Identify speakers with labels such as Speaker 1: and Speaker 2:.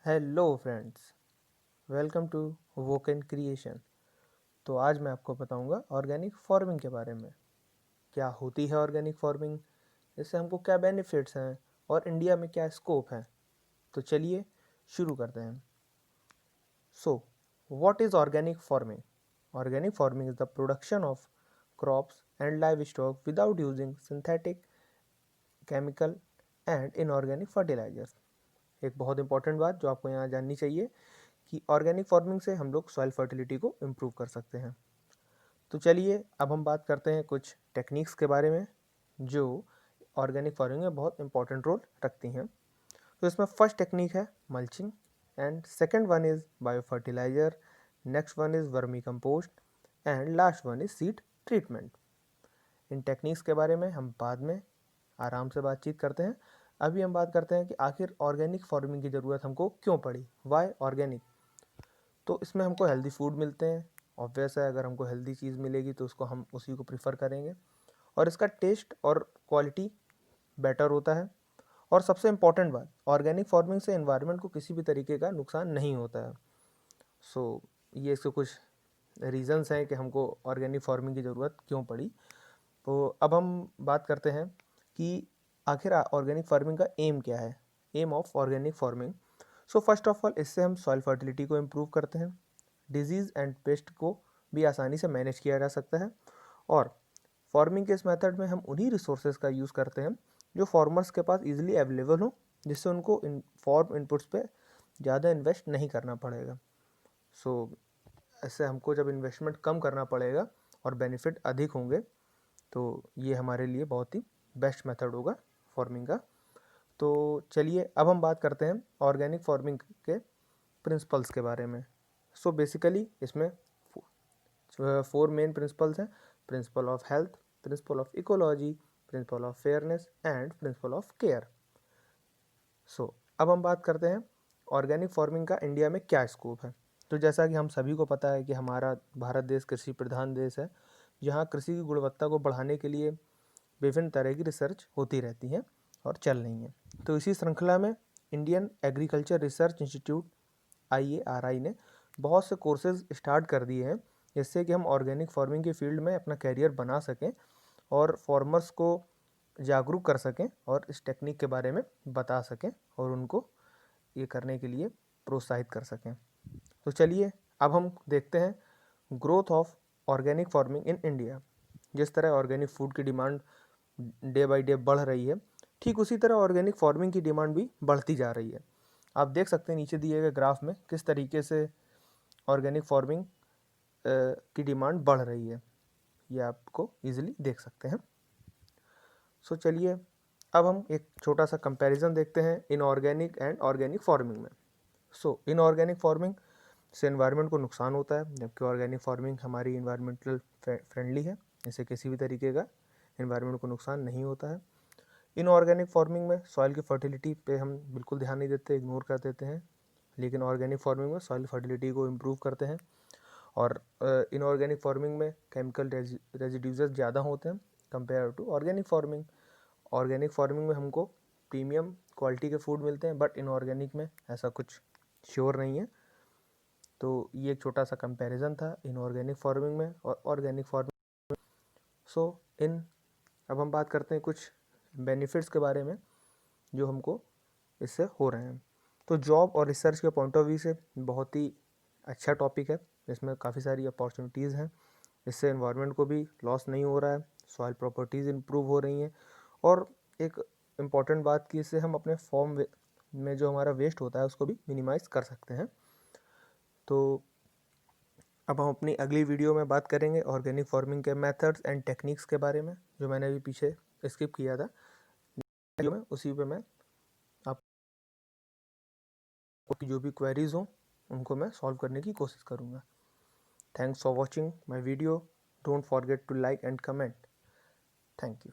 Speaker 1: Hello friends, welcome to वोकन creation. तो आज मैं आपको बताऊंगा ऑर्गेनिक फार्मिंग के बारे में। क्या होती है ऑर्गेनिक फार्मिंग, इससे हमको क्या बेनिफिट्स हैं और इंडिया में क्या स्कोप है। तो चलिए शुरू करते हैं। So what is organic farming? Organic farming is the production of crops and livestock without using synthetic chemical and inorganic fertilisers. एक बहुत इंपॉर्टेंट बात जो आपको यहाँ जाननी चाहिए कि ऑर्गेनिक फार्मिंग से हम लोग सॉइल फर्टिलिटी को इम्प्रूव कर सकते हैं। तो चलिए अब हम बात करते हैं कुछ टेक्निक्स के बारे में जो ऑर्गेनिक फार्मिंग में बहुत इंपॉर्टेंट रोल रखती हैं। तो इसमें फर्स्ट टेक्निक है mulching and second one is bio fertiliser, next one is vermi compost and last one is seed treatment. इन टेक्निक्स के बारे में हम बाद में आराम से बातचीत करते हैं। अभी हम बात करते हैं कि आखिर ऑर्गेनिक फार्मिंग की ज़रूरत हमको क्यों पड़ी, वाई ऑर्गेनिक। तो इसमें हमको हेल्दी फूड मिलते हैं। ऑब्वियस है, अगर हमको हेल्दी चीज़ मिलेगी तो उसको हम उसी को प्रीफर करेंगे और इसका टेस्ट और क्वालिटी बेटर होता है। और सबसे इम्पॉर्टेंट बात, ऑर्गेनिक फार्मिंग से एनवायरनमेंट को किसी भी तरीके का नुकसान नहीं होता है। सो ये इसके कुछ रीज़न्स हैं कि हमको ऑर्गेनिक फार्मिंग की ज़रूरत क्यों पड़ी। तो अब हम बात करते हैं कि आखिर ऑर्गेनिक फार्मिंग का एम क्या है, aim of organic farming. So first of all, इससे हम सॉइल फर्टिलिटी को इम्प्रूव करते हैं, डिजीज़ एंड पेस्ट को भी आसानी से मैनेज किया जा सकता है। और फार्मिंग के इस मेथड में हम उन्हीं रिसोर्सेज का यूज़ करते हैं जो फार्मर्स के पास इजीली अवेलेबल हो, जिससे उनको फार्म इनपुट्स पे ज़्यादा इन्वेस्ट नहीं करना पड़ेगा। सो ऐसे हमको जब इन्वेस्टमेंट कम करना पड़ेगा और बेनिफिट अधिक होंगे, तो ये हमारे लिए बहुत ही बेस्ट मेथड होगा फार्मिंग का। तो चलिए अब हम बात करते हैं ऑर्गेनिक फार्मिंग के प्रिंसिपल्स के बारे में। सो बेसिकली इसमें 4 मेन प्रिंसिपल्स हैं: principle of health, principle of ecology, principle of fairness and principle of care. So अब हम बात करते हैं ऑर्गेनिक फार्मिंग का इंडिया में क्या स्कोप है। तो जैसा कि हम सभी को पता है कि हमारा भारत देश कृषि प्रधान देश है, जहाँ कृषि की गुणवत्ता को बढ़ाने के लिए विभिन्न तरह की रिसर्च होती रहती है और चल रही हैं। तो इसी श्रृंखला में Indian agriculture research institute IARI ने बहुत से कोर्सेज स्टार्ट कर दिए हैं, जिससे कि हम ऑर्गेनिक फार्मिंग के फील्ड में अपना कैरियर बना सकें और फार्मर्स को जागरूक कर सकें और इस टेक्निक के बारे में बता सकें और उनको ये करने के लिए प्रोत्साहित कर सकें। तो चलिए अब हम देखते हैं growth of organic farming in India. जिस तरह ऑर्गेनिक फूड की डिमांड डे बाय डे बढ़ रही है, ठीक उसी तरह ऑर्गेनिक फार्मिंग की डिमांड भी बढ़ती जा रही है। आप देख सकते हैं नीचे दिए गए ग्राफ में किस तरीके से ऑर्गेनिक फार्मिंग की डिमांड बढ़ रही है, ये आपको इजीली देख सकते हैं। सो चलिए अब हम एक छोटा सा कंपैरिजन देखते हैं इनऑर्गेनिक एंड ऑर्गेनिक फार्मिंग में। सो इनऑर्गेनिक फार्मिंग से एनवायरनमेंट को नुकसान होता है, जबकि ऑर्गेनिक फार्मिंग हमारी इन्वायरमेंटल फ्रेंडली है, इससे किसी भी तरीके का एनवायरनमेंट को नुकसान नहीं होता है। इनऑर्गेनिक फार्मिंग में सॉइल की फर्टिलिटी पे हम बिल्कुल ध्यान नहीं देते, इग्नोर कर देते हैं, लेकिन ऑर्गेनिक फार्मिंग में सॉइल फर्टिलिटी को इम्प्रूव करते हैं। और इनऑर्गेनिक फार्मिंग में केमिकल रेजिड्यूज ज़्यादा होते हैं compare to organic farming. Organic farming में हमको प्रीमियम क्वालिटी के फूड मिलते हैं, बट इनऑर्गेनिक में ऐसा कुछ श्योर नहीं है। तो ये एक छोटा सा कंपैरिजन था इनऑर्गेनिक फार्मिंग में और ऑर्गेनिक फार्मिंग। सो अब हम बात करते हैं कुछ बेनिफिट्स के बारे में जो हमको इससे हो रहे हैं। तो जॉब और रिसर्च के पॉइंट ऑफ व्यू से बहुत ही अच्छा टॉपिक है, इसमें काफ़ी सारी अपॉर्चुनिटीज़ हैं। इससे एनवायरनमेंट को भी लॉस नहीं हो रहा है, सॉइल प्रॉपर्टीज़ इम्प्रूव हो रही हैं। और एक इम्पॉर्टेंट बात कि इससे हम अपने फॉर्म में जो हमारा वेस्ट होता है उसको भी मिनिमाइज़ कर सकते हैं। तो अब हम अपनी अगली वीडियो में बात करेंगे ऑर्गेनिक फार्मिंग के मेथड्स एंड टेक्निक्स के बारे में, जो मैंने अभी पीछे स्किप किया था वीडियो में, उसी पे मैं आपकी जो भी क्वेरीज हों उनको मैं सॉल्व करने की कोशिश करूँगा। Thanks for watching my video. Don't forget to like and comment. Thank you.